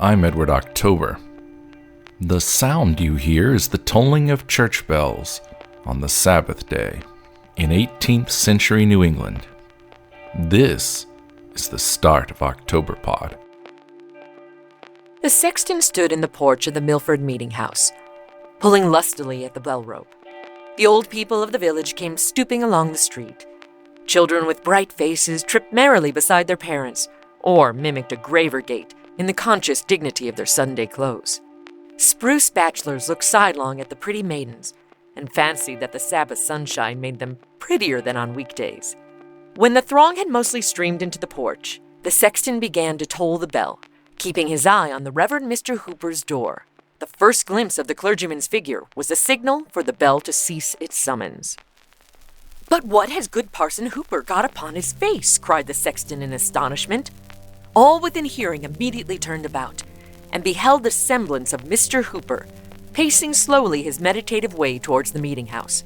I'm Edward October. The sound you hear is the tolling of church bells on the Sabbath day in 18th century New England. This is the start of Octoberpod. The sexton stood in the porch of the Milford meeting house, pulling lustily at the bell rope. The old people of the village came stooping along the street. Children with bright faces tripped merrily beside their parents, or mimicked a graver gait in the conscious dignity of their Sunday clothes. Spruce bachelors looked sidelong at the pretty maidens and fancied that the Sabbath sunshine made them prettier than on weekdays. When the throng had mostly streamed into the porch, the sexton began to toll the bell, keeping his eye on the Reverend Mr. Hooper's door. The first glimpse of the clergyman's figure was a signal for the bell to cease its summons. "But what has good Parson Hooper got upon his face?" cried the sexton in astonishment. All within hearing immediately turned about and beheld the semblance of Mr. Hooper, pacing slowly his meditative way towards the meeting house.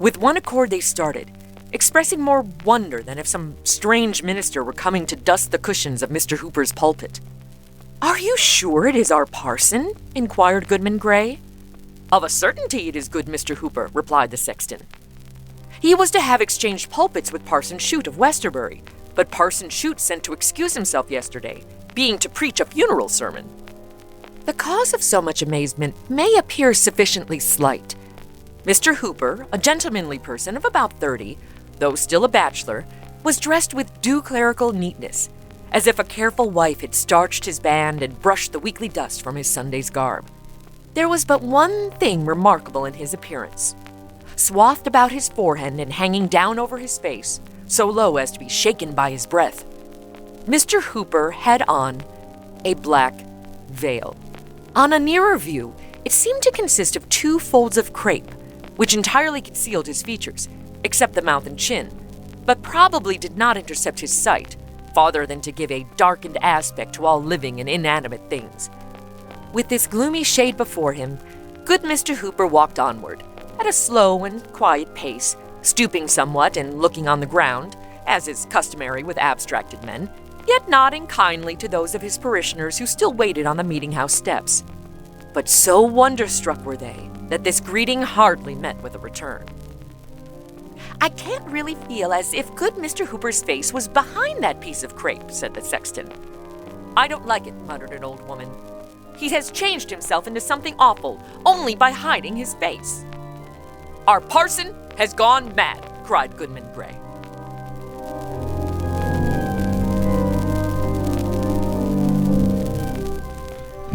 With one accord they started, expressing more wonder than if some strange minister were coming to dust the cushions of Mr. Hooper's pulpit. "Are you sure it is our parson?" inquired Goodman Gray. "Of a certainty it is good Mr. Hooper," replied the sexton. "He was to have exchanged pulpits with Parson Shute of Westerbury, but Parson Shute sent to excuse himself yesterday, being to preach a funeral sermon." The cause of so much amazement may appear sufficiently slight. Mr. Hooper, a gentlemanly person of about 30, though still a bachelor, was dressed with due clerical neatness, as if a careful wife had starched his band and brushed the weekly dust from his Sunday's garb. There was but one thing remarkable in his appearance. Swathed about his forehead and hanging down over his face, so low as to be shaken by his breath, Mr. Hooper had on a black veil. On a nearer view, it seemed to consist of 2 folds of crepe, which entirely concealed his features, except the mouth and chin, but probably did not intercept his sight, farther than to give a darkened aspect to all living and inanimate things. With this gloomy shade before him, good Mr. Hooper walked onward, at a slow and quiet pace, stooping somewhat and looking on the ground, as is customary with abstracted men, yet nodding kindly to those of his parishioners who still waited on the meeting-house steps. But so wonderstruck were they that this greeting hardly met with a return. "I can't really feel as if good Mr. Hooper's face was behind that piece of crepe," said the sexton. "I don't like it," muttered an old woman. "He has changed himself into something awful only by hiding his face." "Our parson has gone mad," cried Goodman Gray.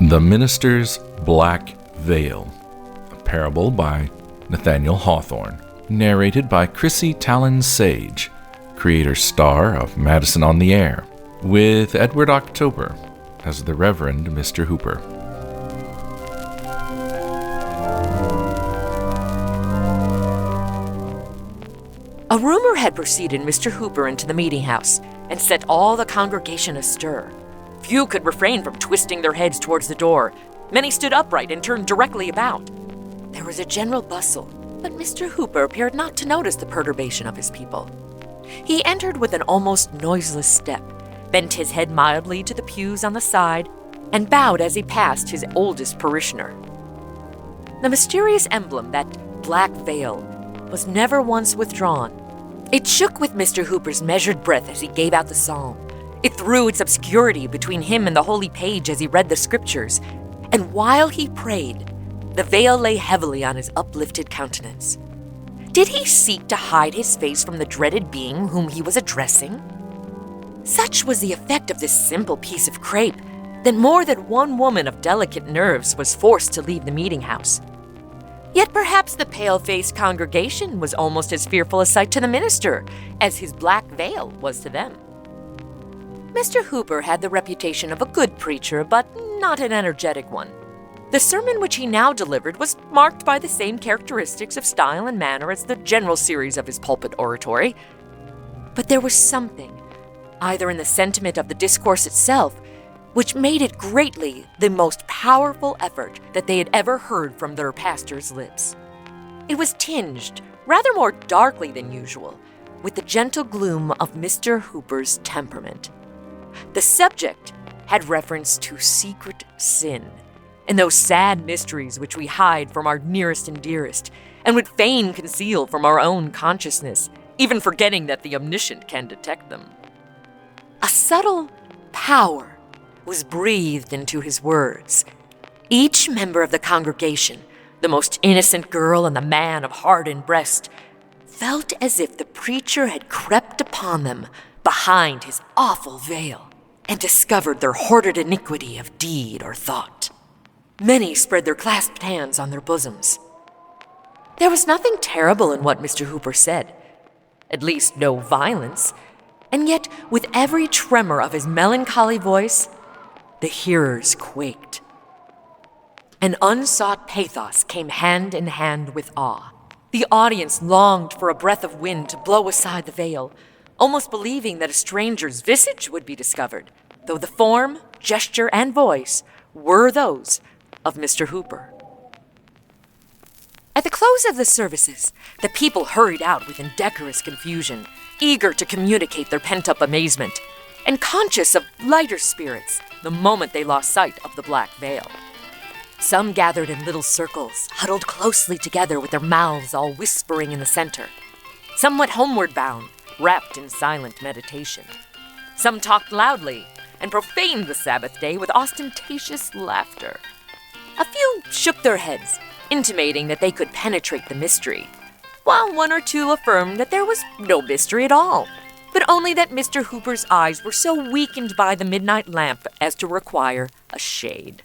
The Minister's Black Veil, a parable by Nathaniel Hawthorne, narrated by Chrisi Talyn Sage, creator-star of Madison on the Air, with Edward October as the Reverend Mr. Hooper. A rumor had preceded Mr. Hooper into the meeting house and set all the congregation astir. Few could refrain from twisting their heads towards the door. Many stood upright and turned directly about. There was a general bustle, but Mr. Hooper appeared not to notice the perturbation of his people. He entered with an almost noiseless step, bent his head mildly to the pews on the side, and bowed as he passed his oldest parishioner. The mysterious emblem, that black veil, was never once withdrawn. It shook with Mr. Hooper's measured breath as he gave out the psalm. It threw its obscurity between him and the holy page as he read the scriptures, and while he prayed, the veil lay heavily on his uplifted countenance. Did he seek to hide his face from the dreaded being whom he was addressing? Such was the effect of this simple piece of crepe that more than one woman of delicate nerves was forced to leave the meeting house. Yet perhaps the pale-faced congregation was almost as fearful a sight to the minister as his black veil was to them. Mr. Hooper had the reputation of a good preacher, but not an energetic one. The sermon which he now delivered was marked by the same characteristics of style and manner as the general series of his pulpit oratory. But there was something, either in the sentiment of the discourse itself, which made it greatly the most powerful effort that they had ever heard from their pastor's lips. It was tinged, rather more darkly than usual, with the gentle gloom of Mr. Hooper's temperament. The subject, had reference to secret sin and those sad mysteries which we hide from our nearest and dearest and would fain conceal from our own consciousness, even forgetting that the omniscient can detect them. A subtle power was breathed into his words. Each member of the congregation, the most innocent girl and the man of hardened breast, felt as if the preacher had crept upon them behind his awful veil and discovered their hoarded iniquity of deed or thought. Many spread their clasped hands on their bosoms. There was nothing terrible in what Mr. Hooper said, at least no violence, and yet with every tremor of his melancholy voice, the hearers quaked. An unsought pathos came hand in hand with awe. The audience longed for a breath of wind to blow aside the veil, almost believing that a stranger's visage would be discovered, though the form, gesture, and voice were those of Mr. Hooper. At the close of the services, the people hurried out with indecorous confusion, eager to communicate their pent-up amazement, and conscious of lighter spirits the moment they lost sight of the black veil. Some gathered in little circles, huddled closely together with their mouths all whispering in the center. Some went homeward bound, wrapped in silent meditation. Some talked loudly and profaned the Sabbath day with ostentatious laughter. A few shook their heads, intimating that they could penetrate the mystery, while one or two affirmed that there was no mystery at all, but only that Mr. Hooper's eyes were so weakened by the midnight lamp as to require a shade.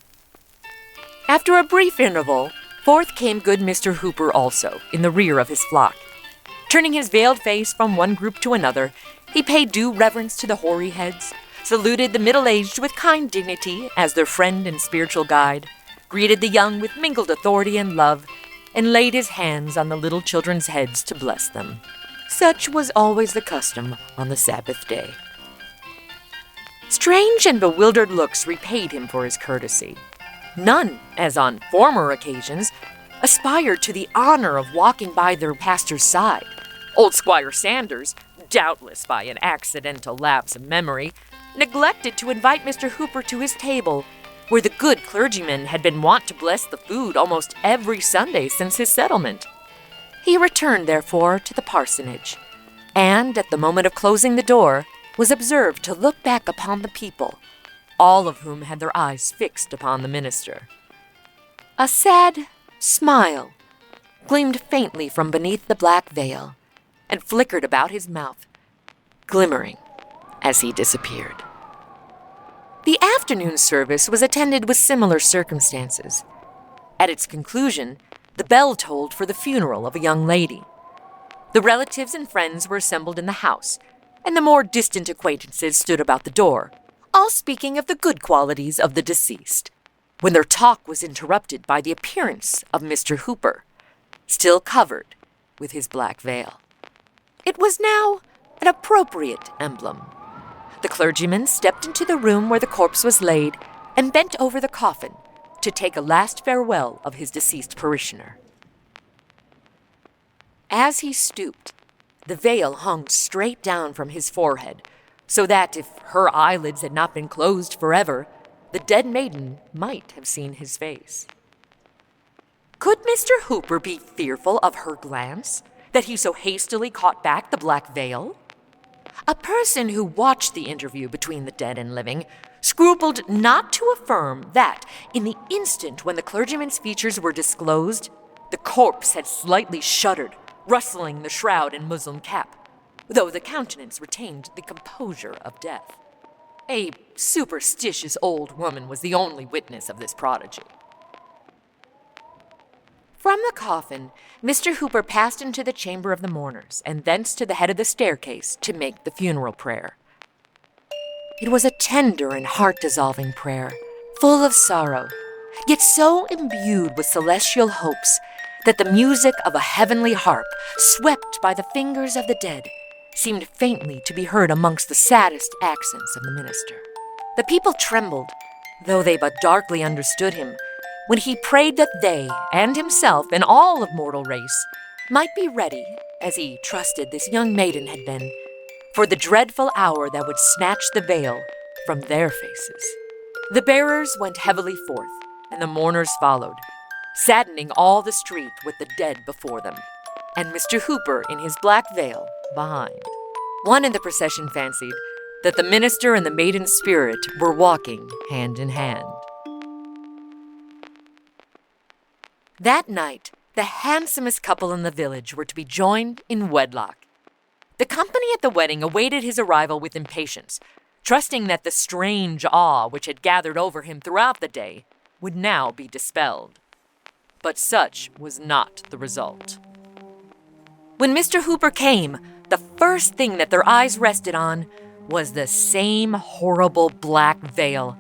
After a brief interval, forth came good Mr. Hooper also, in the rear of his flock. Turning his veiled face from one group to another, he paid due reverence to the hoary heads, saluted the middle-aged with kind dignity as their friend and spiritual guide, greeted the young with mingled authority and love, and laid his hands on the little children's heads to bless them. Such was always the custom on the Sabbath day. Strange and bewildered looks repaid him for his courtesy. None, as on former occasions, aspired to the honor of walking by their pastor's side. Old Squire Sanders, doubtless by an accidental lapse of memory, neglected to invite Mr. Hooper to his table, where the good clergyman had been wont to bless the food almost every Sunday since his settlement. He returned, therefore, to the parsonage, and, at the moment of closing the door, was observed to look back upon the people, all of whom had their eyes fixed upon the minister. A sad smile gleamed faintly from beneath the black veil and flickered about his mouth, glimmering as he disappeared. The afternoon service was attended with similar circumstances. At its conclusion, the bell tolled for the funeral of a young lady. The relatives and friends were assembled in the house, and the more distant acquaintances stood about the door, all speaking of the good qualities of the deceased, when their talk was interrupted by the appearance of Mr. Hooper, still covered with his black veil. It was now an appropriate emblem. The clergyman stepped into the room where the corpse was laid and bent over the coffin to take a last farewell of his deceased parishioner. As he stooped, the veil hung straight down from his forehead, so that if her eyelids had not been closed forever, the dead maiden might have seen his face. Could Mr. Hooper be fearful of her glance, that he so hastily caught back the black veil? A person who watched the interview between the dead and living scrupled not to affirm that, in the instant when the clergyman's features were disclosed, the corpse had slightly shuddered, rustling the shroud and muslin cap, though the countenance retained the composure of death. A superstitious old woman was the only witness of this prodigy. From the coffin, Mr. Hooper passed into the chamber of the mourners, and thence to the head of the staircase to make the funeral prayer. It was a tender and heart-dissolving prayer, full of sorrow, yet so imbued with celestial hopes that the music of a heavenly harp, swept by the fingers of the dead, seemed faintly to be heard amongst the saddest accents of the minister. The people trembled, though they but darkly understood him, when he prayed that they, and himself, and all of mortal race, might be ready, as he trusted this young maiden had been, for the dreadful hour that would snatch the veil from their faces. The bearers went heavily forth, and the mourners followed, saddening all the street with the dead before them, and Mr. Hooper in his black veil behind. One in the procession fancied that the minister and the maiden spirit were walking hand in hand. That night, the handsomest couple in the village were to be joined in wedlock. The company at the wedding awaited his arrival with impatience, trusting that the strange awe which had gathered over him throughout the day would now be dispelled. But such was not the result. When Mr. Hooper came, the first thing that their eyes rested on was the same horrible black veil,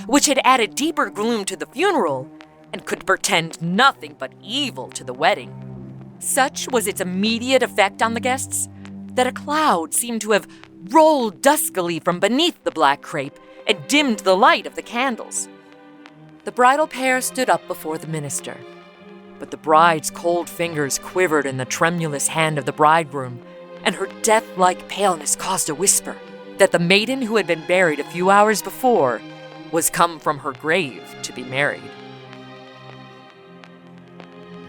which had added deeper gloom to the funeral and could portend nothing but evil to the wedding. Such was its immediate effect on the guests that a cloud seemed to have rolled duskily from beneath the black crape and dimmed the light of the candles. The bridal pair stood up before the minister, but the bride's cold fingers quivered in the tremulous hand of the bridegroom, and her death-like paleness caused a whisper that the maiden who had been buried a few hours before was come from her grave to be married.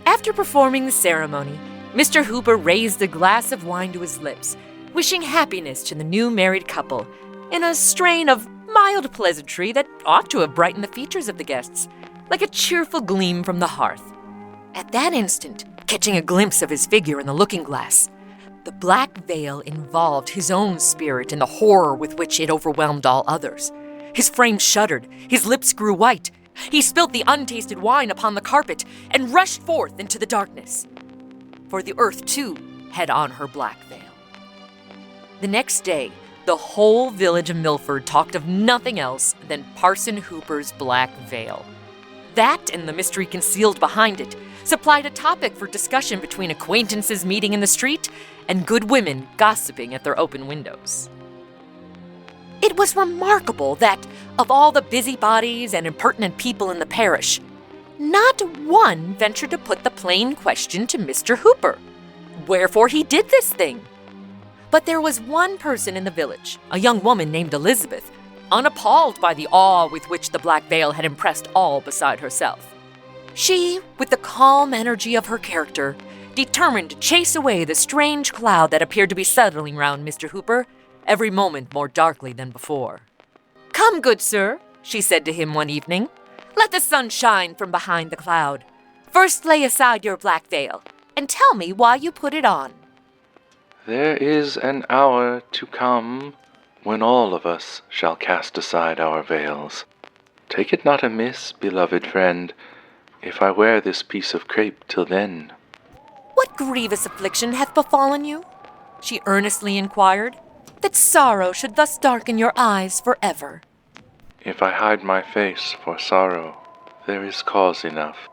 After performing the ceremony, Mr. Hooper raised a glass of wine to his lips, wishing happiness to the new married couple in a strain of mild pleasantry that ought to have brightened the features of the guests, like a cheerful gleam from the hearth. At that instant, catching a glimpse of his figure in the looking-glass, the black veil involved his own spirit in the horror with which it overwhelmed all others. His frame shuddered, his lips grew white. He spilt the untasted wine upon the carpet and rushed forth into the darkness. For the earth, too, had on her black veil. The next day, the whole village of Milford talked of nothing else than Parson Hooper's black veil. That, and the mystery concealed behind it, supplied a topic for discussion between acquaintances meeting in the street and good women gossiping at their open windows. It was remarkable that, of all the busybodies and impertinent people in the parish, not one ventured to put the plain question to Mr. Hooper, wherefore he did this thing. But there was one person in the village, a young woman named Elizabeth, unappalled by the awe with which the black veil had impressed all beside herself. She, with the calm energy of her character, determined to chase away the strange cloud that appeared to be settling round Mr. Hooper, every moment more darkly than before. "Come, good sir," she said to him one evening. "Let the sun shine from behind the cloud. First lay aside your black veil, and tell me why you put it on." There is an hour to come when all of us shall cast aside our veils. Take it not amiss, beloved friend, if I wear this piece of crape till then. "What grievous affliction hath befallen you?" she earnestly inquired, "that sorrow should thus darken your eyes forever?" If I hide my face for sorrow, there is cause enough,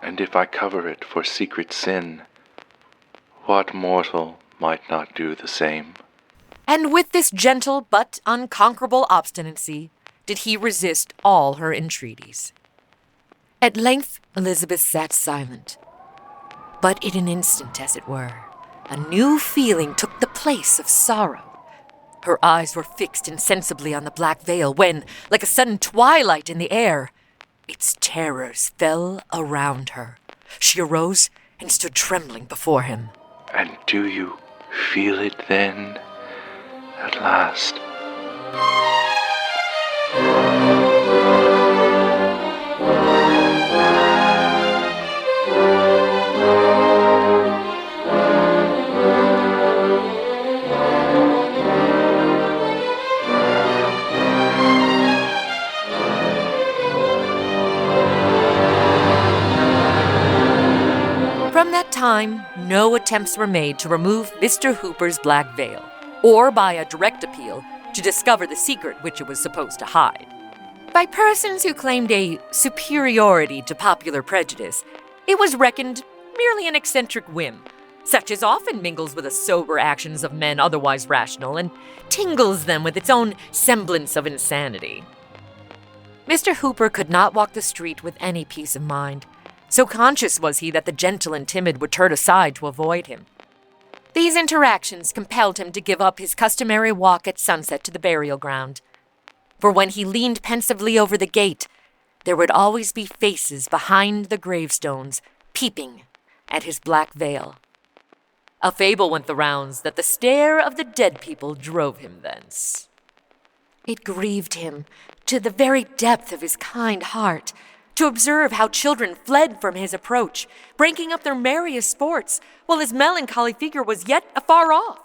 and if I cover it for secret sin, what mortal might not do the same? And with this gentle but unconquerable obstinacy did he resist all her entreaties. At length Elizabeth sat silent, but in an instant, as it were, a new feeling took the place of sorrow. Her eyes were fixed insensibly on the black veil when, like a sudden twilight in the air, its terrors fell around her. She arose and stood trembling before him. And do you feel it then, at last? From that time, no attempts were made to remove Mr. Hooper's black veil, or by a direct appeal to discover the secret which it was supposed to hide. By persons who claimed a superiority to popular prejudice, it was reckoned merely an eccentric whim, such as often mingles with the sober actions of men otherwise rational and tingles them with its own semblance of insanity. Mr. Hooper could not walk the street with any peace of mind. So conscious was he that the gentle and timid would turn aside to avoid him. These interactions compelled him to give up his customary walk at sunset to the burial ground. For when he leaned pensively over the gate, there would always be faces behind the gravestones, peeping at his black veil. A fable went the rounds that the stare of the dead people drove him thence. It grieved him to the very depth of his kind heart to observe how children fled from his approach, breaking up their merriest sports, while his melancholy figure was yet afar off.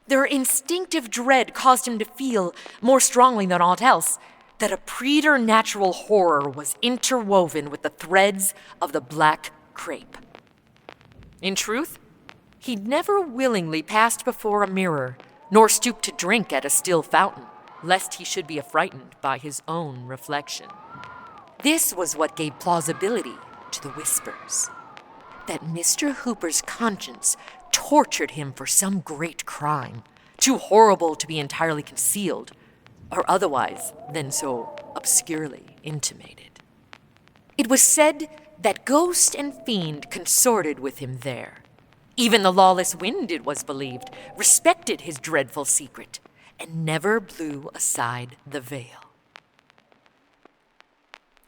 Their instinctive dread caused him to feel, more strongly than aught else, that a preternatural horror was interwoven with the threads of the black crape. In truth, he never willingly passed before a mirror, nor stooped to drink at a still fountain, lest he should be affrighted by his own reflection. This was what gave plausibility to the whispers, that Mr. Hooper's conscience tortured him for some great crime, too horrible to be entirely concealed, or otherwise than so obscurely intimated. It was said that ghost and fiend consorted with him there. Even the lawless wind, it was believed, respected his dreadful secret, and never blew aside the veil.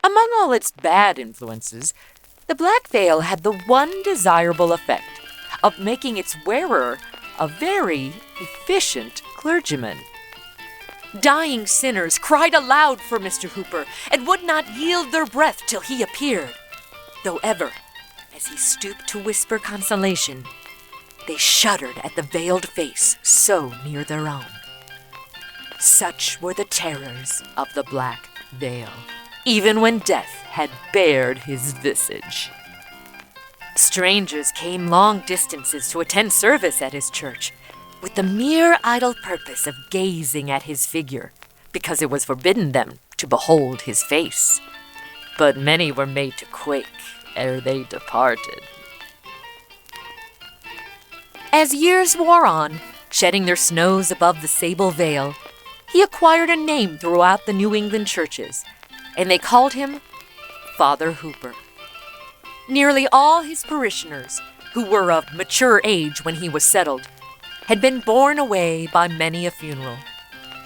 Among all its bad influences, the black veil had the one desirable effect of making its wearer a very efficient clergyman. Dying sinners cried aloud for Mr. Hooper and would not yield their breath till he appeared, though ever, as he stooped to whisper consolation, they shuddered at the veiled face so near their own. Such were the terrors of the black veil, even when death had bared his visage. Strangers came long distances to attend service at his church, with the mere idle purpose of gazing at his figure, because it was forbidden them to behold his face. But many were made to quake ere they departed. As years wore on, shedding their snows above the sable veil, he acquired a name throughout the New England churches, and they called him Father Hooper. Nearly all his parishioners, who were of mature age when he was settled, had been borne away by many a funeral.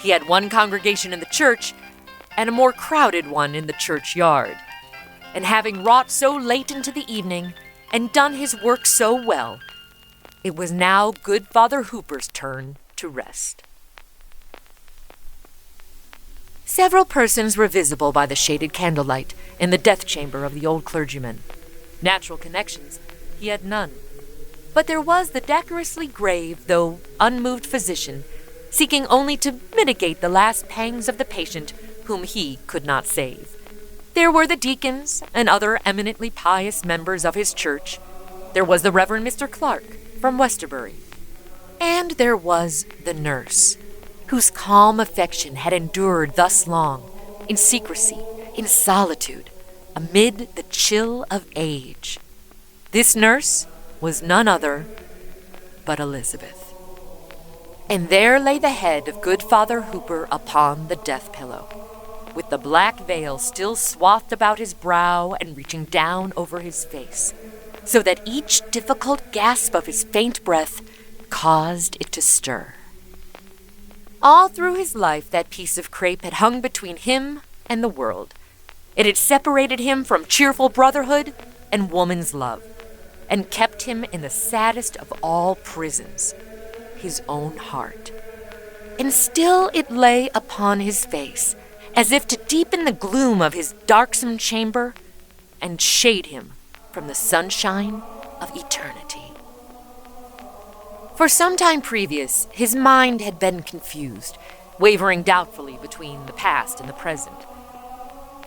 He had one congregation in the church and a more crowded one in the churchyard. And having wrought so late into the evening and done his work so well, it was now good Father Hooper's turn to rest. Several persons were visible by the shaded candlelight in the death chamber of the old clergyman. Natural connections he had none, but there was the decorously grave, though unmoved physician, seeking only to mitigate the last pangs of the patient whom he could not save. There were the deacons and other eminently pious members of his church. There was the Reverend Mr. Clark from Westerbury. And there was the nurse, whose calm affection had endured thus long, in secrecy, in solitude, amid the chill of age. This nurse was none other but Elizabeth. And there lay the head of good Father Hooper upon the death pillow, with the black veil still swathed about his brow and reaching down over his face, so that each difficult gasp of his faint breath caused it to stir. All through his life that piece of crape had hung between him and the world. It had separated him from cheerful brotherhood and woman's love, and kept him in the saddest of all prisons, his own heart. And still it lay upon his face, as if to deepen the gloom of his darksome chamber and shade him from the sunshine of eternity. For some time previous, his mind had been confused, wavering doubtfully between the past and the present.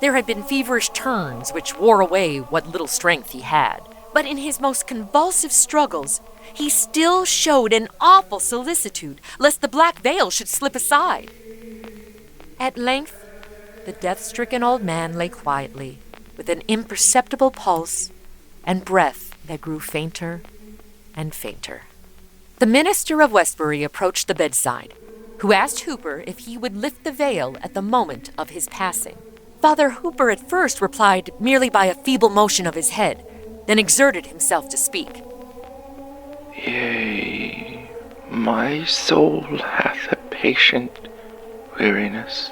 There had been feverish turns which wore away what little strength he had, but in his most convulsive struggles, he still showed an awful solicitude lest the black veil should slip aside. At length, the death-stricken old man lay quietly, with an imperceptible pulse and breath that grew fainter and fainter. The minister of Westbury approached the bedside, who asked Hooper if he would lift the veil at the moment of his passing. Father Hooper at first replied merely by a feeble motion of his head, then exerted himself to speak. Yea, my soul hath a patient weariness,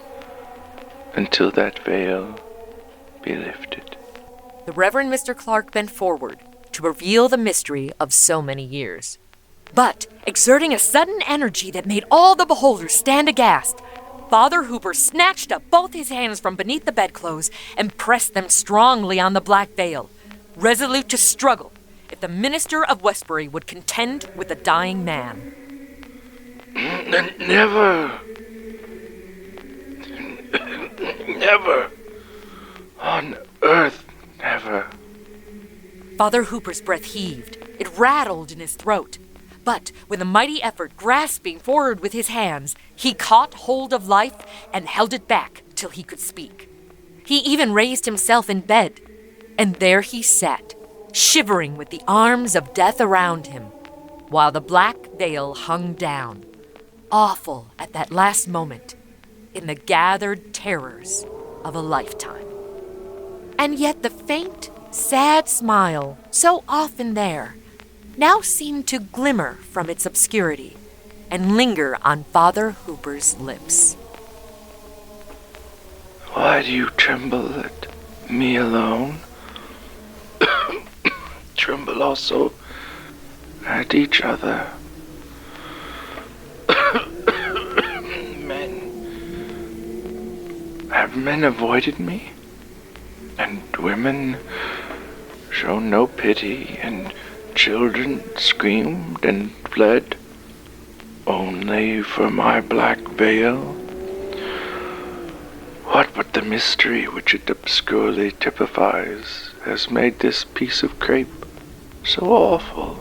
until that veil be lifted. The Reverend Mr. Clark bent forward to reveal the mystery of so many years. But, exerting a sudden energy that made all the beholders stand aghast, Father Hooper snatched up both his hands from beneath the bedclothes and pressed them strongly on the black veil, resolute to struggle if the minister of Westbury would contend with the dying man. Never. Never. On earth, never. Father Hooper's breath heaved. It rattled in his throat. But, with a mighty effort, grasping forward with his hands, he caught hold of life and held it back till he could speak. He even raised himself in bed, and there he sat, shivering with the arms of death around him, while the black veil hung down, awful at that last moment, in the gathered terrors of a lifetime. And yet the faint, sad smile, so often there, now seemed to glimmer from its obscurity and linger on Father Hooper's lips. Why do you tremble at me alone? Tremble also at each other. Have men avoided me? And women shown no pity, and children screamed and fled, only for my black veil? What but the mystery which it obscurely typifies has made this piece of crepe so awful?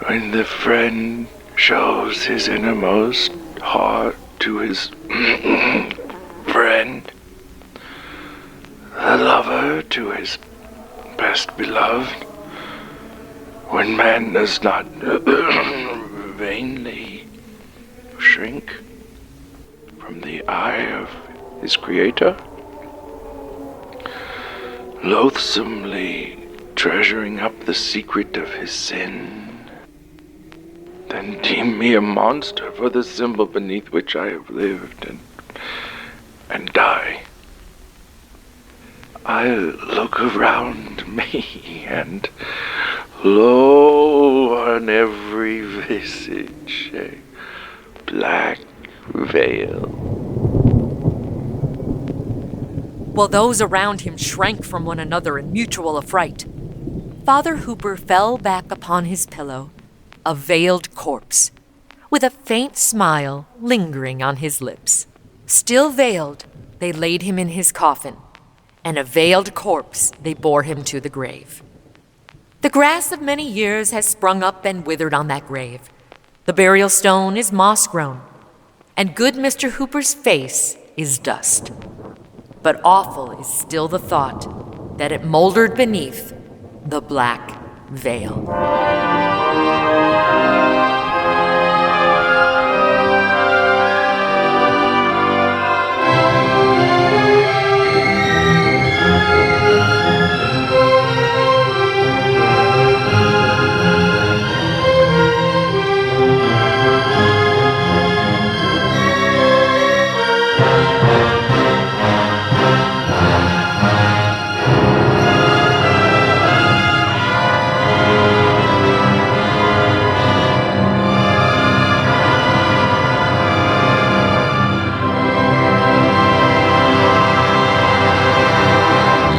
When the friend shows his innermost heart to his friend, the lover to his best beloved, when man does not vainly shrink from the eye of his creator, loathsomely treasuring up the secret of his sin, then deem me a monster for the symbol beneath which I have lived and die. I look around me, and lo, on every visage a black veil. While those around him shrank from one another in mutual affright, Father Hooper fell back upon his pillow, a veiled corpse, with a faint smile lingering on his lips. Still veiled, they laid him in his coffin, and a veiled corpse they bore him to the grave. The grass of many years has sprung up and withered on that grave. The burial stone is moss-grown, and good Mr. Hooper's face is dust. But awful is still the thought that it moldered beneath the black veil.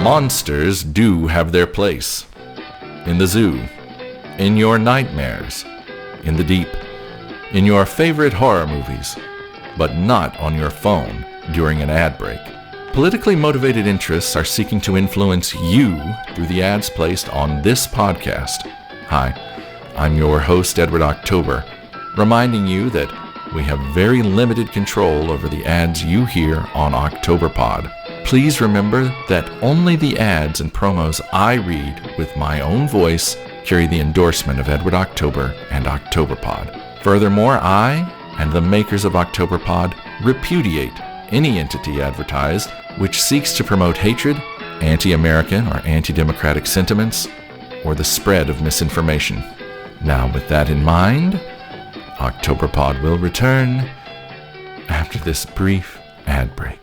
Monsters do have their place. In the zoo, in your nightmares, in the deep, in your favorite horror movies, but not on your phone during an ad break. Politically motivated interests are seeking to influence you through the ads placed on this podcast. Hi, I'm your host, Edward October, reminding you that we have very limited control over the ads you hear on Octoberpod. Please remember that only the ads and promos I read with my own voice carry the endorsement of Edward October and Octoberpod. Furthermore, I and the makers of Octoberpod repudiate any entity advertised which seeks to promote hatred, anti-American or anti-democratic sentiments, or the spread of misinformation. Now, with that in mind, Octoberpod will return after this brief ad break.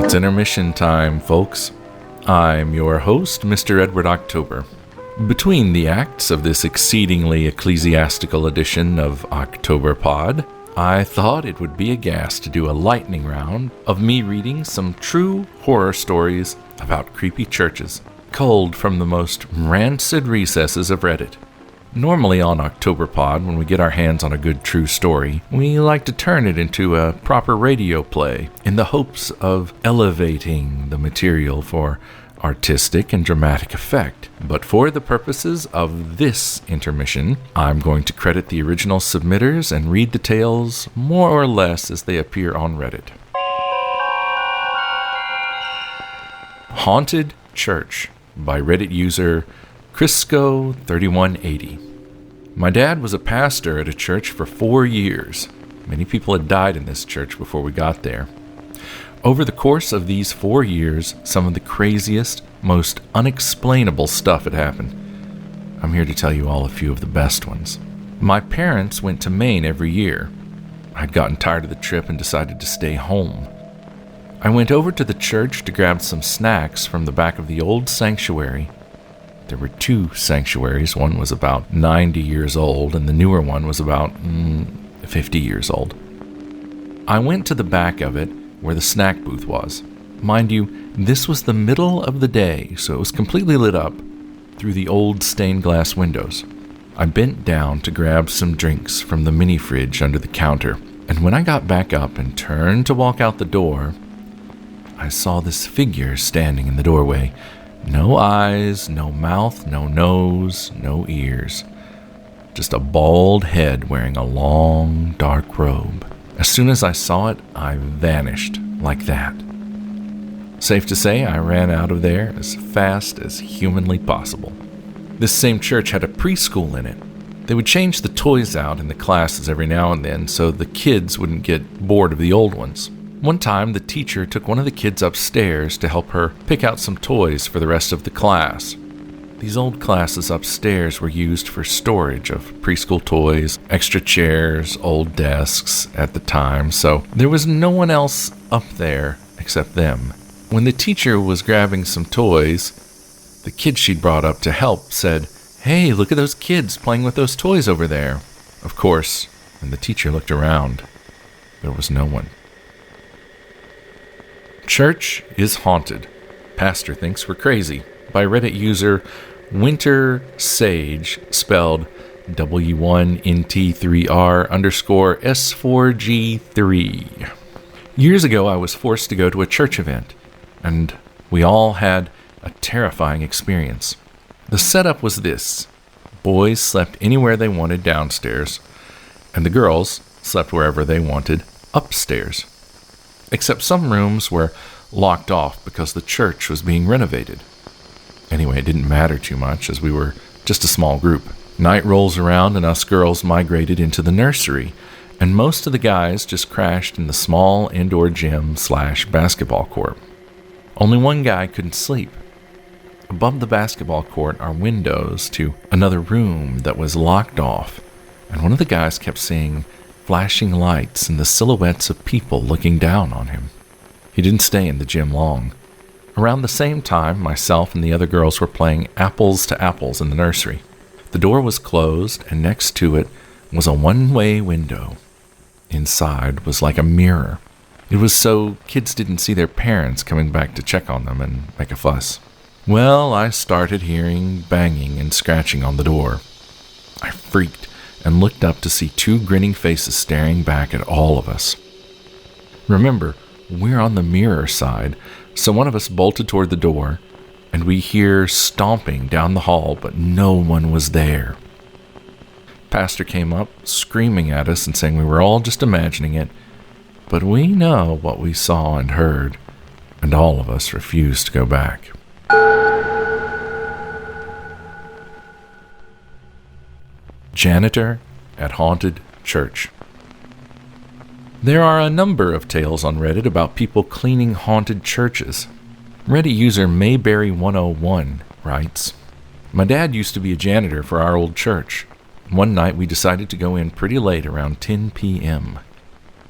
It's intermission time, folks. I'm your host, Mr. Edward October. Between the acts of this exceedingly ecclesiastical edition of Octoberpod, I thought it would be a gas to do a lightning round of me reading some true horror stories about creepy churches, culled from the most rancid recesses of Reddit. Normally on Octoberpod, when we get our hands on a good true story, we like to turn it into a proper radio play in the hopes of elevating the material for artistic and dramatic effect. But for the purposes of this intermission, I'm going to credit the original submitters and read the tales more or less as they appear on Reddit. Haunted Church by Reddit user Crisco3180. My dad was a pastor at a church for 4 years. Many people had died in this church before we got there. Over the course of these 4 years, some of the craziest, most unexplainable stuff had happened. I'm here to tell you all a few of the best ones. My parents went to Maine every year. I'd gotten tired of the trip and decided to stay home. I went over to the church to grab some snacks from the back of the old sanctuary. There were 2 sanctuaries. One was about 90 years old, and the newer one was about 50 years old. I went to the back of it, where the snack booth was. Mind you, this was the middle of the day, so it was completely lit up through the old stained glass windows. I bent down to grab some drinks from the mini fridge under the counter, and when I got back up and turned to walk out the door, I saw this figure standing in the doorway. No eyes, no mouth, no nose, no ears. Just a bald head wearing a long, dark robe. As soon as I saw it, I vanished like that. Safe to say, I ran out of there as fast as humanly possible. This same church had a preschool in it. They would change the toys out in the classes every now and then so the kids wouldn't get bored of the old ones. One time, the teacher took one of the kids upstairs to help her pick out some toys for the rest of the class. These old classes upstairs were used for storage of preschool toys, extra chairs, old desks at the time, so there was no one else up there except them. When the teacher was grabbing some toys, the kid she'd brought up to help said, "Hey, look at those kids playing with those toys over there." Of course, when the teacher looked around, there was no one. Church is Haunted. Pastor Thinks We're Crazy by Reddit user Winter Sage, spelled W1NT3R_S4G3. Years ago, I was forced to go to a church event, and we all had a terrifying experience. The setup was this. Boys slept anywhere they wanted downstairs, and the girls slept wherever they wanted upstairs. Except some rooms were locked off because the church was being renovated. Anyway, it didn't matter too much as we were just a small group. Night rolls around and us girls migrated into the nursery, and most of the guys just crashed in the small indoor gym/basketball court. Only one guy couldn't sleep. Above the basketball court are windows to another room that was locked off, and one of the guys kept seeing flashing lights and the silhouettes of people looking down on him. He didn't stay in the gym long. Around the same time, myself and the other girls were playing apples to apples in the nursery. The door was closed, and next to it was a one-way window. Inside was like a mirror. It was so kids didn't see their parents coming back to check on them and make a fuss. Well, I started hearing banging and scratching on the door. I freaked and looked up to see 2 grinning faces staring back at all of us. Remember, we're on the mirror side, so one of us bolted toward the door, and we hear stomping down the hall, but no one was there. Pastor came up, screaming at us and saying we were all just imagining it, but we know what we saw and heard, and all of us refused to go back. Janitor at Haunted Church. There are a number of tales on Reddit about people cleaning haunted churches. Reddit user Mayberry101 writes, "My dad used to be a janitor for our old church. One night we decided to go in pretty late, around 10 p.m.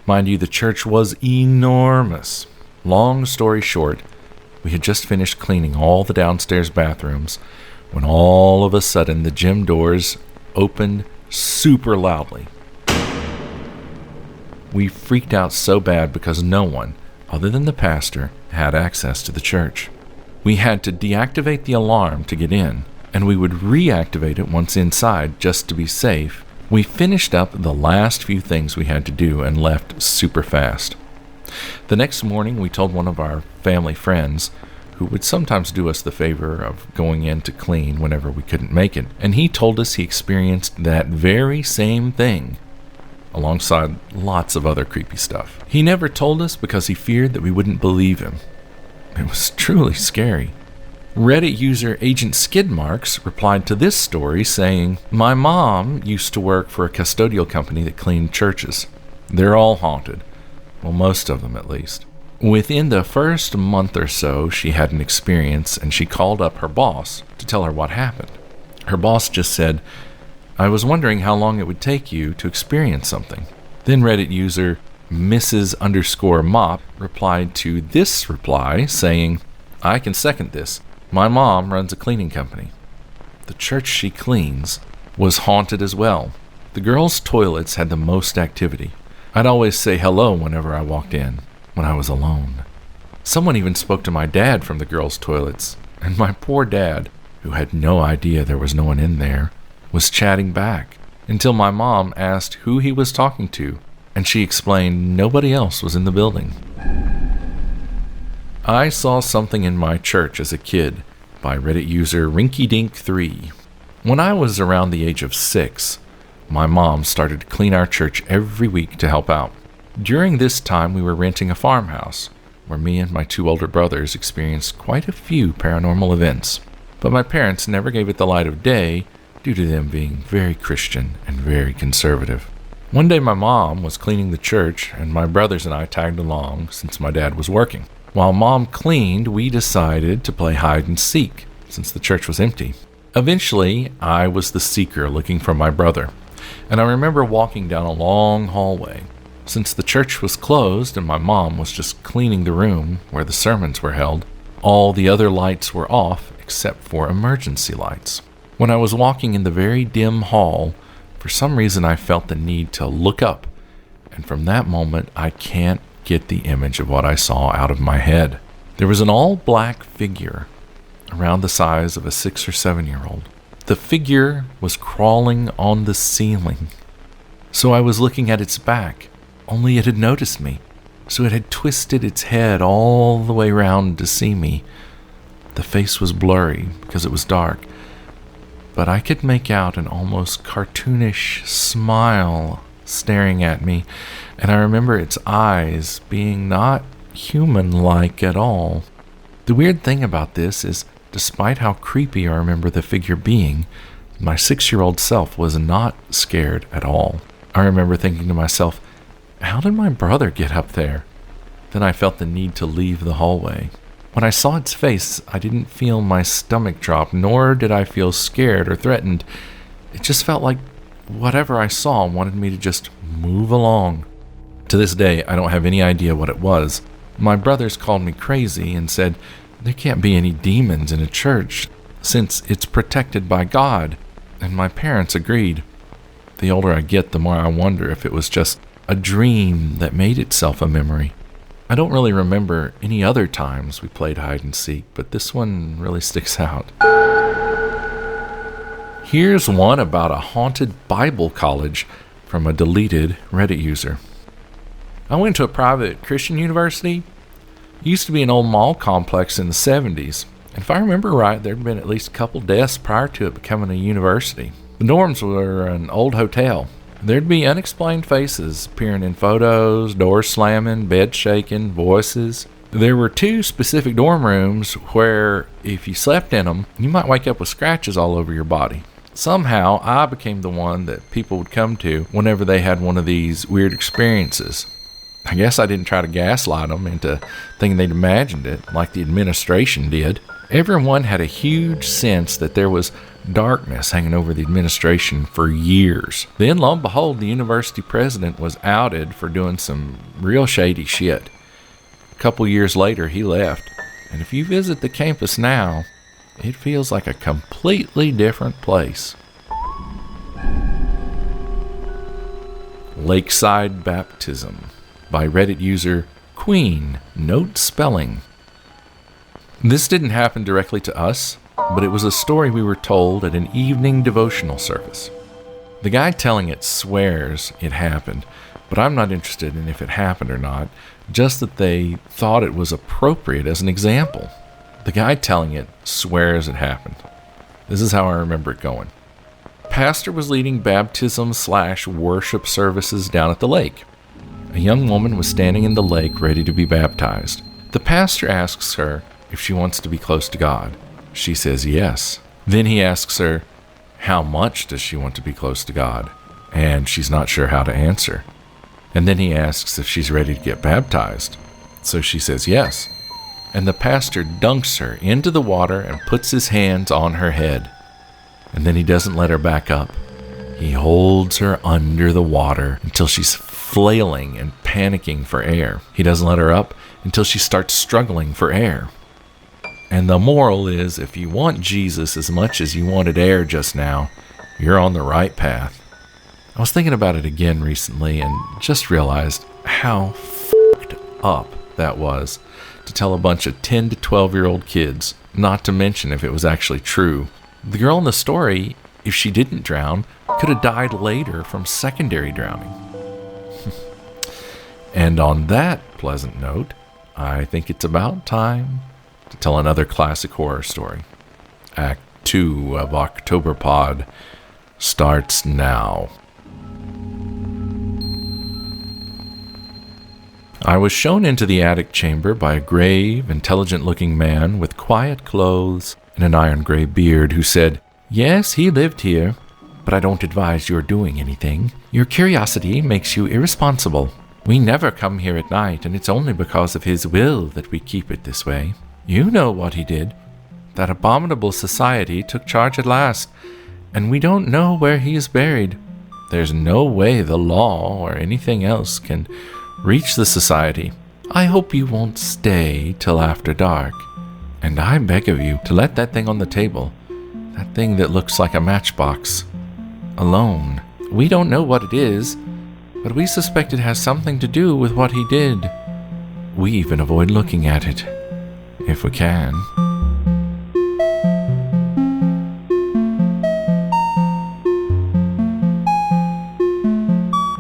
Mind you, the church was enormous. Long story short, we had just finished cleaning all the downstairs bathrooms when all of a sudden the gym doors opened super loudly. We freaked out so bad because no one, other than the pastor, had access to the church. We had to deactivate the alarm to get in, and we would reactivate it once inside just to be safe. We finished up the last few things we had to do and left super fast. The next morning, we told one of our family friends, who would sometimes do us the favor of going in to clean whenever we couldn't make it, and he told us he experienced that very same thing, alongside lots of other creepy stuff. He never told us because he feared that we wouldn't believe him. It was truly scary." Reddit user Agent Skidmarks replied to this story saying, "My mom used to work for a custodial company that cleaned churches. They're all haunted. Well, most of them at least. Within the first month or so, she had an experience and she called up her boss to tell her what happened. Her boss just said, 'I was wondering how long it would take you to experience something.' Then Reddit user Mrs_Mop replied to this reply saying, 'I can second this. My mom runs a cleaning company. The church she cleans was haunted as well. The girls' toilets had the most activity. I'd always say hello whenever I walked in, when I was alone. Someone even spoke to my dad from the girls' toilets, and my poor dad, who had no idea there was no one in there, was chatting back until my mom asked who he was talking to, and she explained nobody else was in the building.' I Saw Something in My Church as a Kid" by Reddit user RinkyDink3. When I was around the age of 6, my mom started to clean our church every week to help out. During this time, we were renting a farmhouse, where me and my 2 older brothers experienced quite a few paranormal events. But my parents never gave it the light of day due to them being very Christian and very conservative. One day my mom was cleaning the church, and my brothers and I tagged along since my dad was working. While Mom cleaned, we decided to play hide and seek, since the church was empty. Eventually, I was the seeker looking for my brother, and I remember walking down a long hallway. Since the church was closed and my mom was just cleaning the room where the sermons were held, all the other lights were off except for emergency lights. When I was walking in the very dim hall, for some reason I felt the need to look up, and from that moment I can't get the image of what I saw out of my head. There was an all-black figure around the size of a 6 or 7-year-old. The figure was crawling on the ceiling. So I was looking at its back, only it had noticed me. So it had twisted its head all the way round to see me. The face was blurry because it was dark, but I could make out an almost cartoonish smile staring at me, and I remember its eyes being not human-like at all. The weird thing about this is, despite how creepy I remember the figure being, my 6-year-old self was not scared at all. I remember thinking to myself, how did my brother get up there? Then I felt the need to leave the hallway. When I saw its face, I didn't feel my stomach drop, nor did I feel scared or threatened. It just felt like whatever I saw wanted me to just move along. To this day, I don't have any idea what it was. My brothers called me crazy and said there can't be any demons in a church since it's protected by God, and my parents agreed. The older I get, the more I wonder if it was just a dream that made itself a memory. I don't really remember any other times we played hide and seek, but this one really sticks out. Here's one about a haunted Bible college from a deleted Reddit user. I went to a private Christian university. It used to be an old mall complex in the 70s. And if I remember right, there'd been at least a couple deaths prior to it becoming a university. The dorms were an old hotel. There'd be unexplained faces appearing in photos, doors slamming, beds shaking, voices. There were 2 specific dorm rooms where, if you slept in them, you might wake up with scratches all over your body. Somehow, I became the one that people would come to whenever they had one of these weird experiences. I guess I didn't try to gaslight them into thinking they'd imagined it, like the administration did. Everyone had a huge sense that there was darkness hanging over the administration for years. Then, lo and behold, the university president was outed for doing some real shady shit. A couple years later, he left. And if you visit the campus now, it feels like a completely different place. Lakeside Baptism by Reddit user Queen Note Spelling. This didn't happen directly to us, but it was a story we were told at an evening devotional service. The guy telling it swears it happened, but I'm not interested in if it happened or not, just that they thought it was appropriate as an example. The guy telling it swears it happened. This is how I remember it going. Pastor was leading baptism/worship services down at the lake. A young woman was standing in the lake ready to be baptized. The pastor asks her if she wants to be close to God. She says yes. Then he asks her, how much does she want to be close to God? And she's not sure how to answer. And then he asks if she's ready to get baptized. So she says yes. And the pastor dunks her into the water and puts his hands on her head. And then he doesn't let her back up. He holds her under the water until she's flailing and panicking for air. He doesn't let her up until she starts struggling for air. And the moral is, if you want Jesus as much as you wanted air just now, you're on the right path. I was thinking about it again recently and just realized how fucked up that was to tell a bunch of 10 to 12-year-old kids, not to mention if it was actually true. The girl in the story, if she didn't drown, could have died later from secondary drowning. And on that pleasant note, I think it's about time to tell another classic horror story. Act 2 of Octoberpod starts now. I was shown into the attic chamber by a grave, intelligent-looking man with quiet clothes and an iron-gray beard who said, "Yes, he lived here, but I don't advise your doing anything. Your curiosity makes you irresponsible. We never come here at night, and it's only because of his will that we keep it this way. You know what he did. That abominable society took charge at last, and we don't know where he is buried. There's no way the law or anything else can reach the society. I hope you won't stay till after dark. And I beg of you to let that thing on the table, that thing that looks like a matchbox, alone. We don't know what it is, but we suspect it has something to do with what he did. We even avoid looking at it, if we can."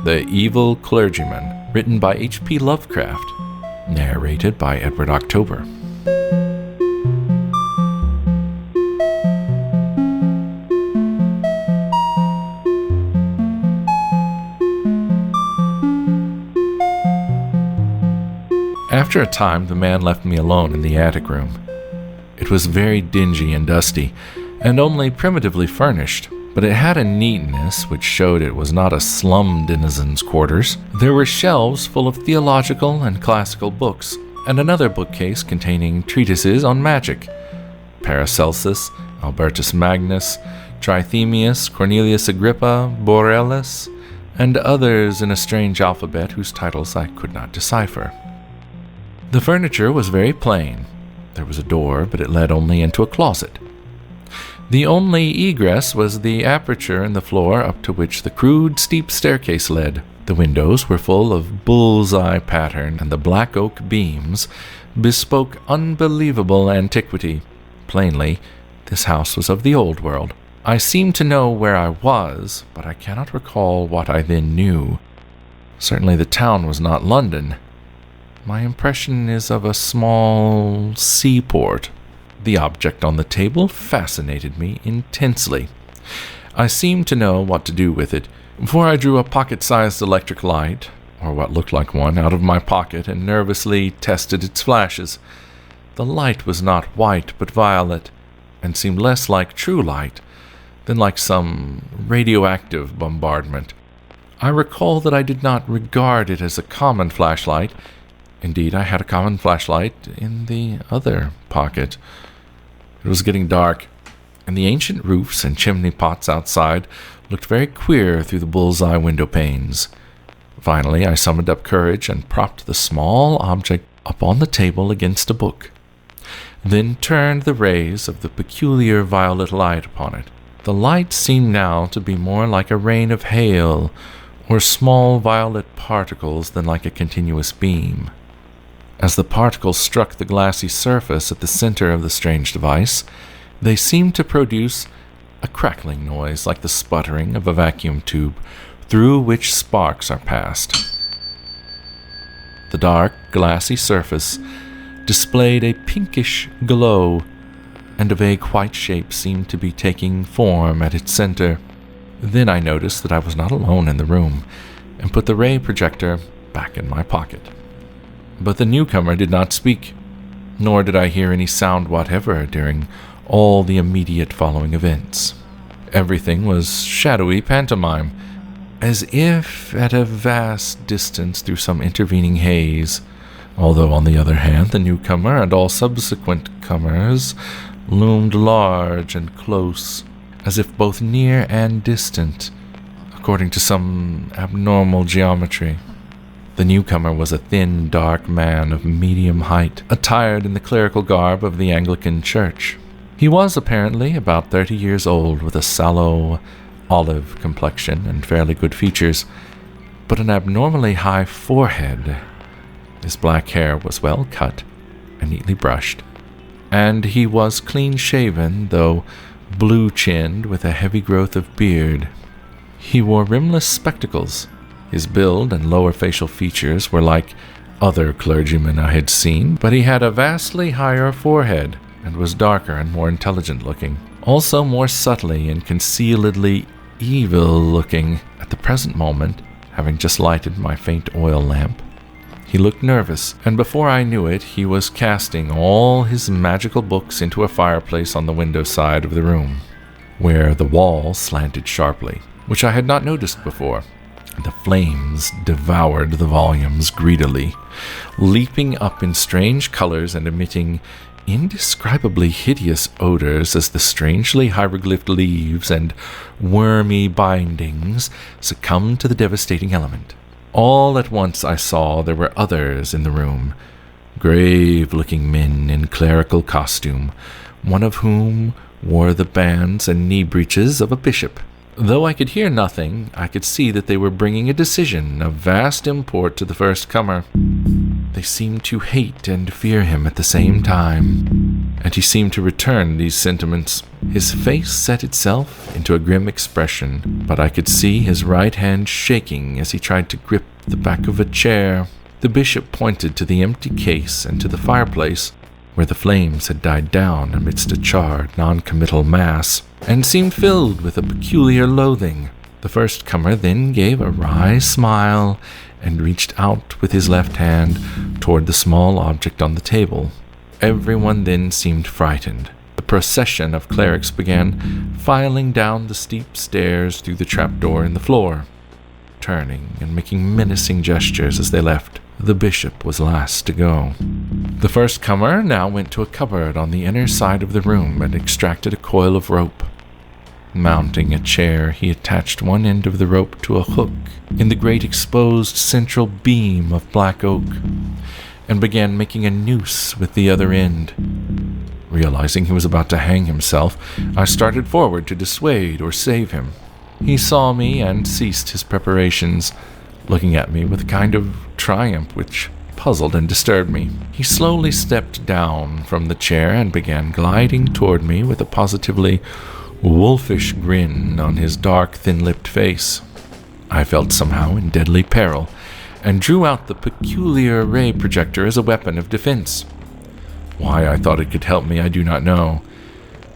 The Evil Clergyman, written by H.P. Lovecraft, narrated by Edward October. After a time, the man left me alone in the attic room. It was very dingy and dusty, and only primitively furnished, but it had a neatness which showed it was not a slum denizen's quarters. There were shelves full of theological and classical books, and another bookcase containing treatises on magic. Paracelsus, Albertus Magnus, Trithemius, Cornelius Agrippa, Borellus, and others in a strange alphabet whose titles I could not decipher. The furniture was very plain. There was a door, but it led only into a closet. The only egress was the aperture in the floor up to which the crude, steep staircase led. The windows were full of bullseye pattern, and the black oak beams bespoke unbelievable antiquity. Plainly, this house was of the old world. I seemed to know where I was, but I cannot recall what I then knew. Certainly the town was not London. My impression is of a small seaport. The object on the table fascinated me intensely. I seemed to know what to do with it, for I drew a pocket-sized electric light, or what looked like one, out of my pocket and nervously tested its flashes. The light was not white but violet, and seemed less like true light than like some radioactive bombardment. I recall that I did not regard it as a common flashlight. Indeed, I had a common flashlight in the other pocket. It was getting dark, and the ancient roofs and chimney pots outside looked very queer through the bull's-eye window panes. Finally, I summoned up courage and propped the small object up on the table against a book, then turned the rays of the peculiar violet light upon it. The light seemed now to be more like a rain of hail or small violet particles than like a continuous beam. As the particles struck the glassy surface at the center of the strange device, they seemed to produce a crackling noise like the sputtering of a vacuum tube through which sparks are passed. The dark, glassy surface displayed a pinkish glow, and a vague white shape seemed to be taking form at its center. Then I noticed that I was not alone in the room, and put the ray projector back in my pocket. But the newcomer did not speak, nor did I hear any sound whatever during all the immediate following events. Everything was shadowy pantomime, as if at a vast distance through some intervening haze, although on the other hand the newcomer and all subsequent comers loomed large and close, as if both near and distant, according to some abnormal geometry. The newcomer was a thin, dark man of medium height, attired in the clerical garb of the Anglican Church. He was apparently about 30 years old, with a sallow, olive complexion and fairly good features, but an abnormally high forehead. His black hair was well cut and neatly brushed, and he was clean-shaven, though blue-chinned with a heavy growth of beard. He wore rimless spectacles. His build and lower facial features were like other clergymen I had seen, but he had a vastly higher forehead and was darker and more intelligent-looking, also more subtly and concealedly evil-looking. At the present moment, having just lighted my faint oil lamp, he looked nervous, and before I knew it, he was casting all his magical books into a fireplace on the window side of the room, where the wall slanted sharply, which I had not noticed before. The flames devoured the volumes greedily, leaping up in strange colors and emitting indescribably hideous odors as the strangely hieroglyphed leaves and wormy bindings succumbed to the devastating element. All at once I saw there were others in the room, grave-looking men in clerical costume, one of whom wore the bands and knee breeches of a bishop. Though I could hear nothing, I could see that they were bringing a decision of vast import to the first comer. They seemed to hate and fear him at the same time, and he seemed to return these sentiments. His face set itself into a grim expression, but I could see his right hand shaking as he tried to grip the back of a chair. The bishop pointed to the empty case and to the fireplace, where the flames had died down amidst a charred, non-committal mass, and seemed filled with a peculiar loathing. The first comer then gave a wry smile and reached out with his left hand toward the small object on the table. Everyone then seemed frightened. The procession of clerics began filing down the steep stairs through the trapdoor in the floor, turning and making menacing gestures as they left. The bishop was last to go. The first comer now went to a cupboard on the inner side of the room and extracted a coil of rope. Mounting a chair, he attached one end of the rope to a hook in the great exposed central beam of black oak, and began making a noose with the other end. Realizing he was about to hang himself, I started forward to dissuade or save him. He saw me and ceased his preparations, looking at me with a kind of triumph which puzzled and disturbed me. He slowly stepped down from the chair and began gliding toward me with a positively wolfish grin on his dark, thin-lipped face. I felt somehow in deadly peril, and drew out the peculiar ray projector as a weapon of defense. Why I thought it could help me I do not know.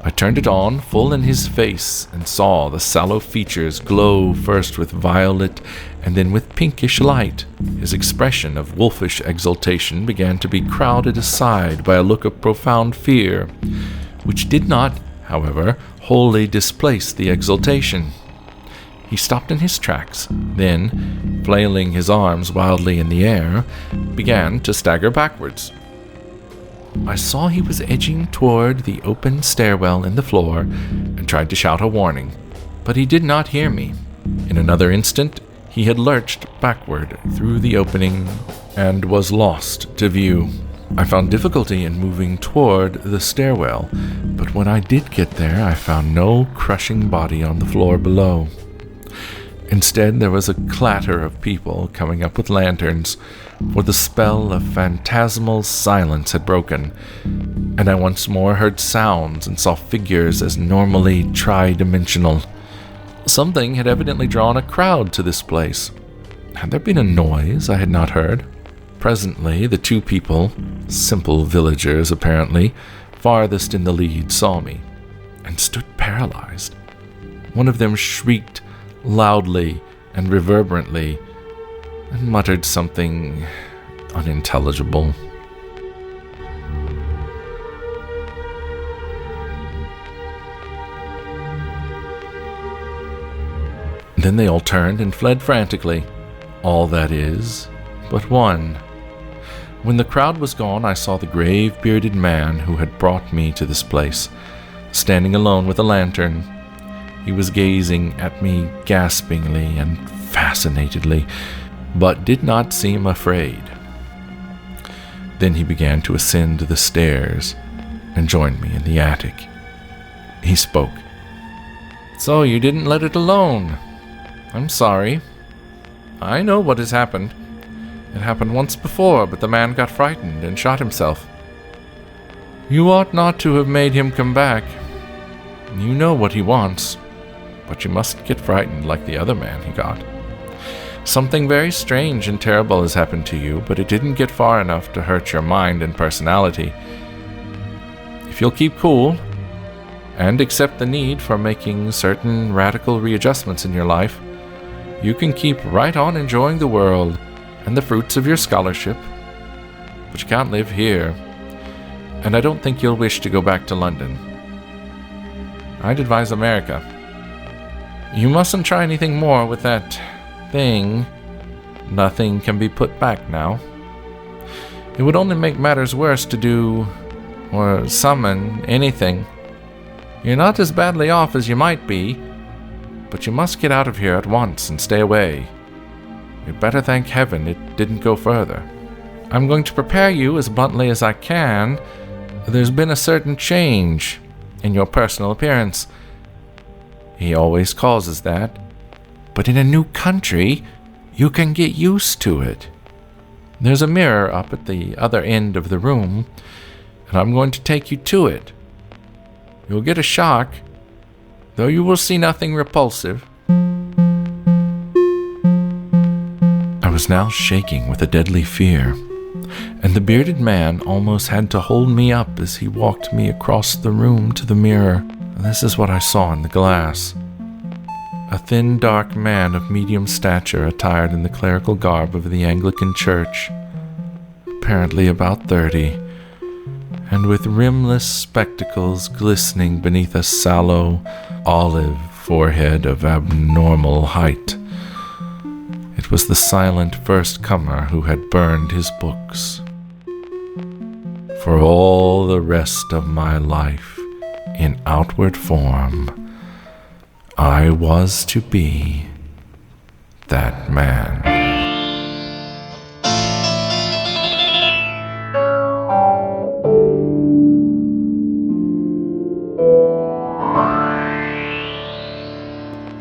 I turned it on full in his face and saw the sallow features glow first with violet and then with pinkish light. His expression of wolfish exultation began to be crowded aside by a look of profound fear, which did not, however, wholly displace the exultation. He stopped in his tracks, then, flailing his arms wildly in the air, began to stagger backwards. I saw he was edging toward the open stairwell in the floor and tried to shout a warning, but he did not hear me. In another instant, he had lurched backward through the opening and was lost to view. I found difficulty in moving toward the stairwell, but when I did get there, I found no crushing body on the floor below. Instead, there was a clatter of people coming up with lanterns, for the spell of phantasmal silence had broken, and I once more heard sounds and saw figures as normally tri-dimensional. Something had evidently drawn a crowd to this place. Had there been a noise I had not heard? Presently, the two people, simple villagers apparently, farthest in the lead saw me, and stood paralyzed. One of them shrieked loudly and reverberantly, and muttered something unintelligible. Then they all turned and fled frantically. All that is, but one. When the crowd was gone, I saw the grave, bearded man who had brought me to this place, standing alone with a lantern. He was gazing at me gaspingly and fascinatedly, but did not seem afraid. Then he began to ascend the stairs and joined me in the attic. He spoke. "So you didn't let it alone. I'm sorry. I know what has happened. It happened once before, but the man got frightened and shot himself. You ought not to have made him come back. You know what he wants, but you mustn't get frightened like the other man he got. Something very strange and terrible has happened to you, but it didn't get far enough to hurt your mind and personality. If you'll keep cool, and accept the need for making certain radical readjustments in your life, you can keep right on enjoying the world and the fruits of your scholarship. But you can't live here, and I don't think you'll wish to go back to London. I'd advise America. You mustn't try anything more with that thing. Nothing can be put back now. It would only make matters worse to do or summon anything. You're not as badly off as you might be, but you must get out of here at once and stay away. You'd better thank heaven it didn't go further. I'm going to prepare you as bluntly as I can. There's been a certain change in your personal appearance. He always causes that. But in a new country, you can get used to it. There's a mirror up at the other end of the room, and I'm going to take you to it. You'll get a shock, though you will see nothing repulsive. I was now shaking with a deadly fear, and the bearded man almost had to hold me up as he walked me across the room to the mirror. This is what I saw in the glass. A thin, dark man of medium stature attired in the clerical garb of the Anglican Church, apparently about 30, and with rimless spectacles glistening beneath a sallow, olive forehead of abnormal height. It was the silent first-comer who had burned his books. For all the rest of my life, in outward form, I was to be that man.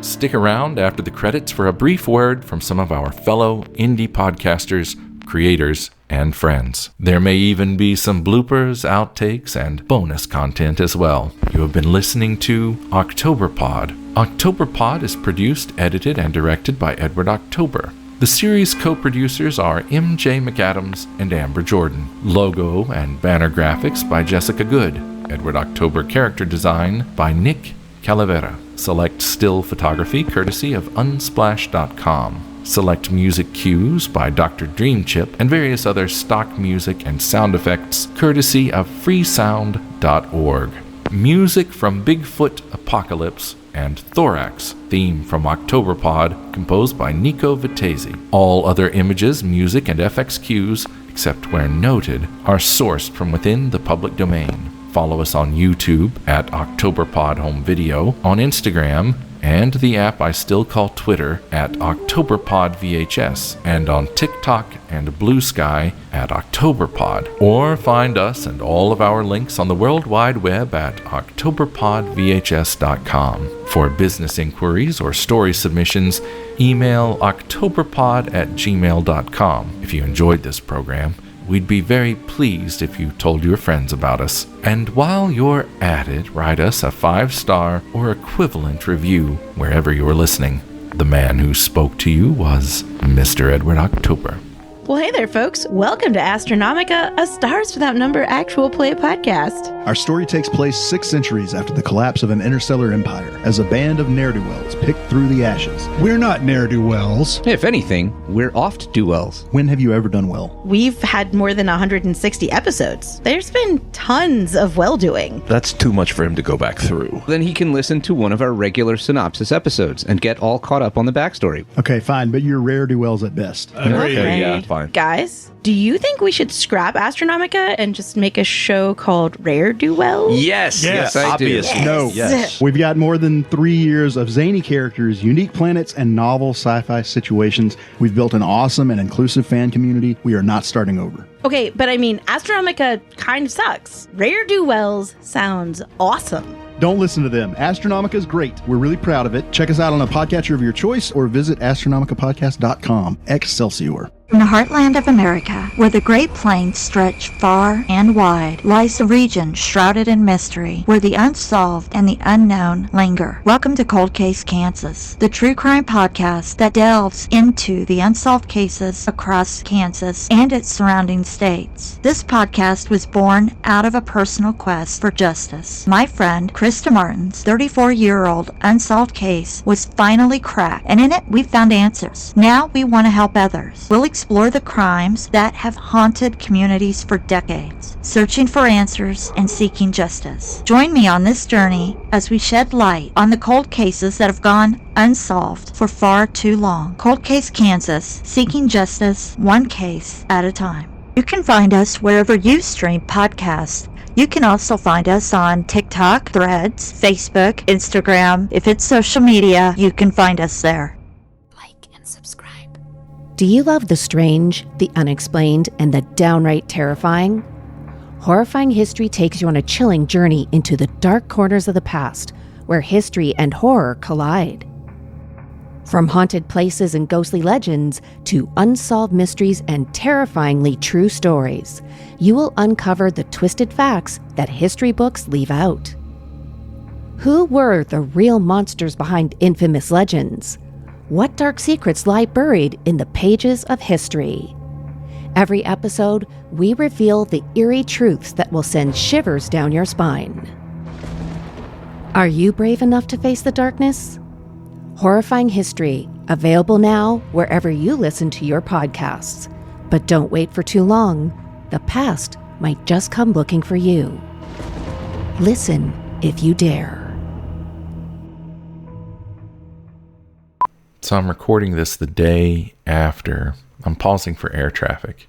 Stick around after the credits for a brief word from some of our fellow indie podcasters, creators, and friends. There may even be some bloopers, outtakes, and bonus content as well. You have been listening to Octoberpod. Octoberpod is produced, edited, and directed by Edward October. The series co-producers are M.J. McAdams and Amber Jordan. Logo and banner graphics by Jessica Good. Edward October character design by Nick Calavera. Select still photography courtesy of Unsplash.com. Select music cues by Dr. Dreamchip and various other stock music and sound effects courtesy of freesound.org. Music from Bigfoot Apocalypse and Thorax, theme from Octoberpod, composed by Nico Vitesi. All other images, music, and FX cues, except where noted, are sourced from within the public domain. Follow us on YouTube at Octoberpod Home Video, on Instagram, and the app I still call Twitter at Octoberpod VHS, and on TikTok and Blue Sky at Octoberpod. Or find us and all of our links on the World Wide Web at octoberpodvhs.com. For business inquiries or story submissions, email octoberpod@gmail.com. If you enjoyed this program, we'd be very pleased if you told your friends about us. And while you're at it, write us a 5-star or equivalent review wherever you're listening. The man who spoke to you was Mr. Edward October. Well, hey there, folks. Welcome to Astronomica, a Stars Without Number actual play podcast. Our story takes place 6 centuries after the collapse of an interstellar empire, as a band of ne'er-do-wells pick through the ashes. We're not ne'er-do-wells. If anything, we're oft do wells. When have you ever done well? We've had more than 160 episodes. There's been tons of well-doing. That's too much for him to go back through. Then he can listen to one of our regular synopsis episodes and get all caught up on the backstory. Okay, fine, but you're rare-do-wells at best. Agreed. Yeah, fine. Guys, do you think we should scrap Astronomica and just make a show called Rare Do Well? Yes, Yes. I do. obvious. Yes. No. Yes. We've got more than 3 years of zany characters, unique planets, and novel sci-fi situations. We've built an awesome and inclusive fan community. We are not starting over. Okay, but I mean, Astronomica kind of sucks. Rare Do Wells sounds awesome. Don't listen to them. Astronomica is great. We're really proud of it. Check us out on a podcatcher of your choice or visit astronomicapodcast.com. Excelsior. In the heartland of America, where the Great Plains stretch far and wide, lies a region shrouded in mystery, where the unsolved and the unknown linger. Welcome to Cold Case Kansas, the true crime podcast that delves into the unsolved cases across Kansas and its surrounding states. This podcast was born out of a personal quest for justice. My friend Krista Martin's 34-year-old unsolved case was finally cracked, and in it we found answers. Now we want to help others. We'll explore the crimes that have haunted communities for decades, searching for answers and seeking justice. Join me on this journey as we shed light on the cold cases that have gone unsolved for far too long. Cold Case Kansas, seeking justice one case at a time. You can find us wherever you stream podcasts. You can also find us on TikTok, Threads, Facebook, Instagram. If it's social media, you can find us there. Like and subscribe. Do you love the strange, the unexplained, and the downright terrifying? Horrifying History takes you on a chilling journey into the dark corners of the past, where history and horror collide. From haunted places and ghostly legends to unsolved mysteries and terrifyingly true stories, you will uncover the twisted facts that history books leave out. Who were the real monsters behind infamous legends? What dark secrets lie buried in the pages of history? Every episode, we reveal the eerie truths that will send shivers down your spine. Are you brave enough to face the darkness? Horrifying History, available now wherever you listen to your podcasts. But don't wait for too long. The past might just come looking for you. Listen if you dare. So I'm recording this the day after. I'm pausing for air traffic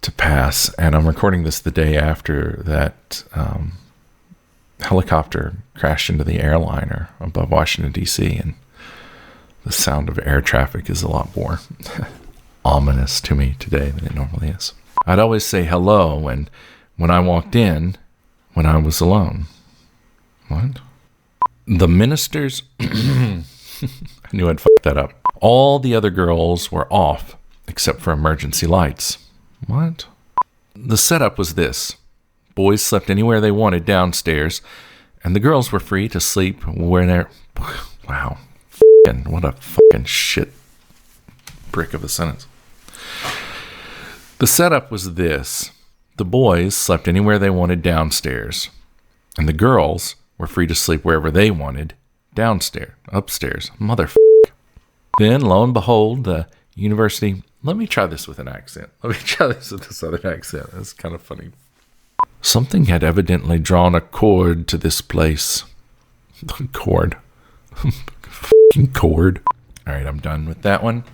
to pass, and I'm recording this the day after that helicopter crashed into the airliner above Washington, D.C., and the sound of air traffic is a lot more ominous to me today than it normally is. I'd always say hello when I walked in when I was alone. What? The ministers... I knew I'd fuck that up. All the other girls were off, except for emergency lights. What? The setup was this. Boys slept anywhere they wanted downstairs, and the girls were free to sleep where they're... Wow. What a fucking shit brick of a sentence. The setup was this. The boys slept anywhere they wanted downstairs, and the girls were free to sleep wherever they wanted upstairs. Motherfucker. Then, lo and behold, the university... Let me try this with an accent. Let me try this with a southern accent. That's kind of funny. Something had evidently drawn a cord to this place. The cord. Fucking cord. Alright, I'm done with that one.